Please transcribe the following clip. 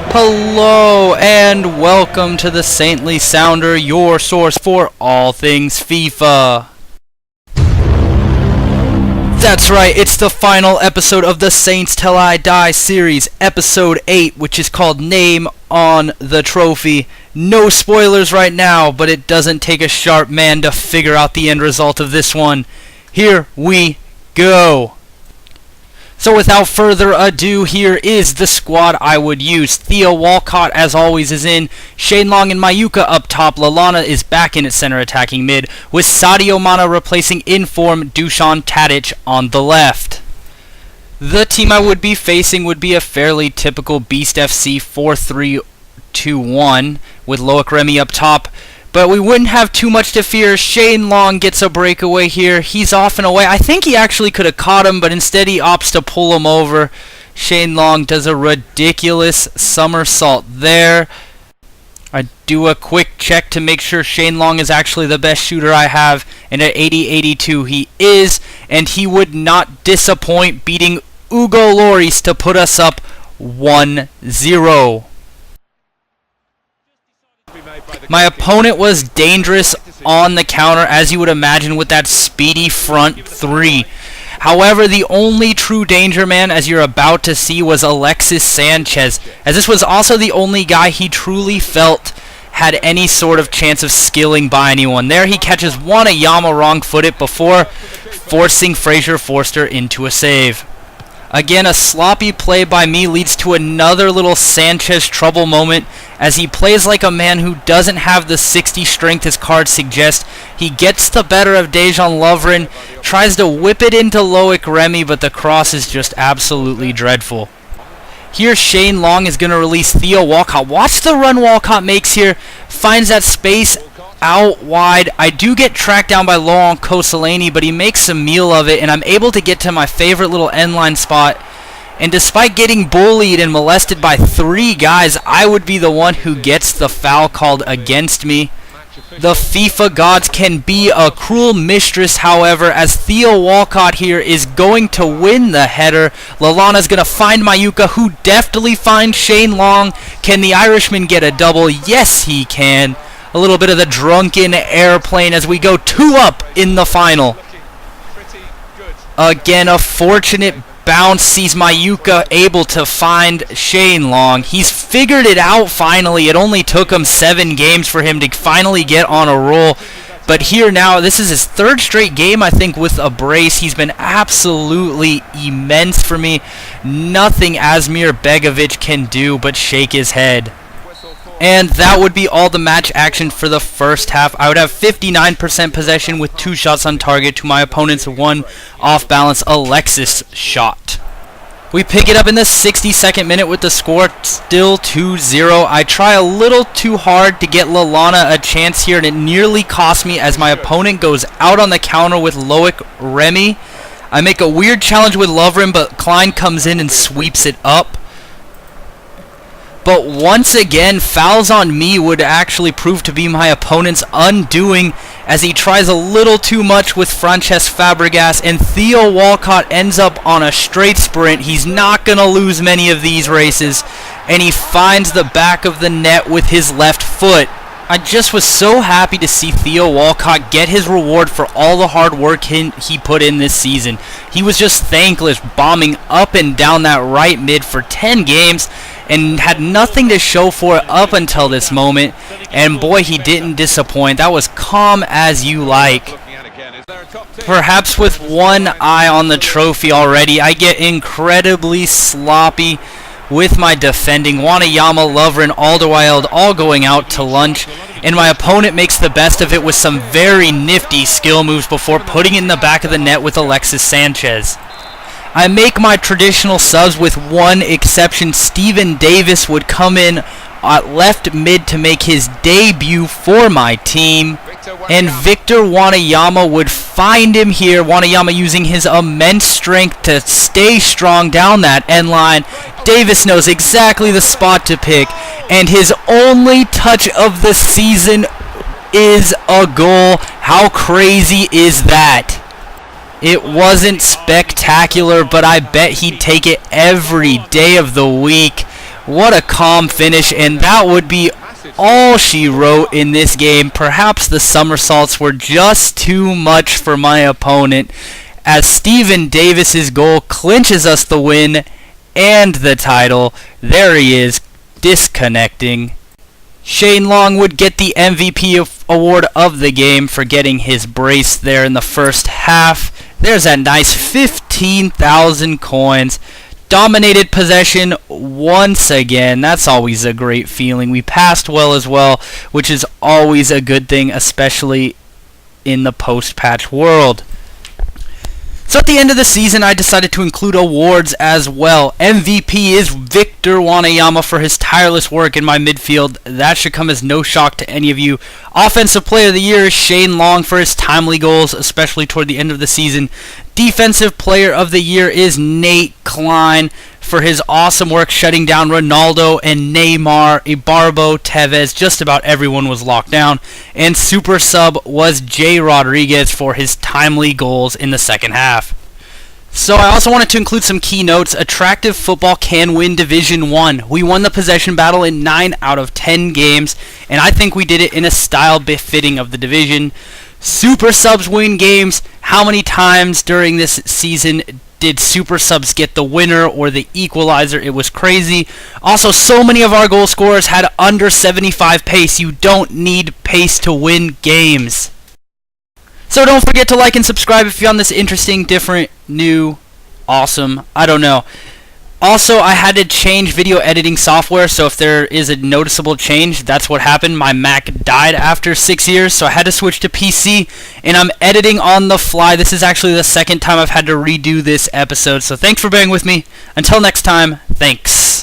Hello and welcome to the Saintly Sounder, your source for all things FIFA. That's right, it's the final episode of the Saints Till I Die series, episode 8, which is called Name on the Trophy. No spoilers right now, but it doesn't take a sharp man to figure out the end result of this one. Here we go. So without further ado, here is the squad I would use. Theo Walcott, as always, is in. Shane Long and Mayuka up top. Lallana is back in at center attacking mid, with Sadio Mana replacing in-form Dusan Tadic on the left. The team I would be facing would be a fairly typical Beast FC 4-3-2-1, with Loic Remy up top. But we wouldn't have too much to fear. Shane Long gets a breakaway here. He's off and away. I think he actually could have caught him, but instead he opts to pull him over. Shane Long does a ridiculous somersault there. I do a quick check to make sure Shane Long is actually the best shooter I have, and at 80-82 he is, and he would not disappoint, beating Hugo Lloris to put us up 1-0. My opponent was dangerous on the counter, as you would imagine, with that speedy front three. However, the only true danger man, as you're about to see, was Alexis Sanchez, as this was also the only guy he truly felt had any sort of chance of skilling by anyone. There he catches Wanayama wrong-footed before forcing Fraser Forster into a save. Again, a sloppy play by me leads to another little Sanchez trouble moment, as he plays like a man who doesn't have the 60 strength his cards suggest. He gets the better of Dejan Lovren, tries to whip it into Loic Remy, but the cross is just absolutely dreadful. Here Shane Long is going to release Theo Walcott. Watch the run Walcott makes here, finds that space out wide. I do get tracked down by Laurent Koscielny, but he makes a meal of it, and I'm able to get to my favorite little end line spot. And despite getting bullied and molested by 3 guys, I would be the one who gets the foul called against me. The FIFA gods can be a cruel mistress, however, as Theo Walcott here is going to win the header. Lallana's going to find Mayuka, who deftly finds Shane Long. Can the Irishman get a double? Yes, he can. A little bit of the drunken airplane as we go 2-up in the final. Again, a fortunate bounce sees Mayuka able to find Shane Long. He's figured it out finally. It only took him 7 games for him to finally get on a roll. But here now, this is his 3rd straight game, I think, with a brace. He's been absolutely immense for me. Nothing Asmir Begovic can do but shake his head. And that would be all the match action for the first half. I would have 59% possession with 2 shots on target to my opponent's 1 off-balance Alexis shot. We pick it up in the 62nd minute with the score still 2-0. I try a little too hard to get Lallana a chance here, and it nearly cost me as my opponent goes out on the counter with Loic Remy. I make a weird challenge with Lovren, but Klein comes in and sweeps it up. But once again, fouls on me would actually prove to be my opponent's undoing, as he tries a little too much with Francesc Fabregas, and Theo Walcott ends up on a straight sprint. He's not going to lose many of these races, and he finds the back of the net with his left foot. I just was so happy to see Theo Walcott get his reward for all the hard work he put in this season. He was just thankless, bombing up and down that right mid for 10 games, and had nothing to show for it up until this moment, and boy, he didn't disappoint. That was calm as you like. Perhaps with one eye on the trophy already, I get incredibly sloppy with my defending. Wanayama, Lovren, Alderweireld all going out to lunch, and my opponent makes the best of it with some very nifty skill moves before putting it in the back of the net with Alexis Sanchez. I make my traditional subs with one exception. Steven Davis would come in at left mid to make his debut for my team, and Victor Wanayama would find him here. Wanayama using his immense strength to stay strong down that end line. Davis knows exactly the spot to pick, and his only touch of the season is a goal. How crazy is that? It wasn't spectacular, but I bet he'd take it every day of the week. What a calm finish, and that would be all she wrote in this game. Perhaps the somersaults were just too much for my opponent, as Steven Davis's goal clinches us the win and the title. There he is, disconnecting. Shane Long would get the MVP award of the game for getting his brace there in the first half. There's that nice 15,000 coins. Dominated possession once again. That's always a great feeling. We passed well as well, which is always a good thing, especially in the post-patch world. So at the end of the season, I decided to include awards as well. MVP is Victor Wanayama for his tireless work in my midfield. That should come as no shock to any of you. Offensive Player of the Year is Shane Long for his timely goals, especially toward the end of the season. Defensive Player of the Year is Nate Klein for his awesome work shutting down Ronaldo and Neymar, Ibarbo, Tevez. Just about everyone was locked down. And Super Sub was Jay Rodriguez for his timely goals in the second half. So I also wanted to include some key notes. Attractive Football can win Division 1. We won the possession battle in 9 out of 10 games, and I think we did it in a style befitting of the division. Super Subs win games. How many times during this season did Super Subs get the winner or the equalizer? It was crazy. Also, so many of our goal scorers had under 75 pace. You don't need pace to win games. So don't forget to like and subscribe if you found this interesting, different, new, awesome. I don't know. Also, I had to change video editing software, so if there is a noticeable change, that's what happened. My Mac died after 6 years, so I had to switch to PC, and I'm editing on the fly. This is actually the second time I've had to redo this episode, so thanks for bearing with me. Until next time, thanks.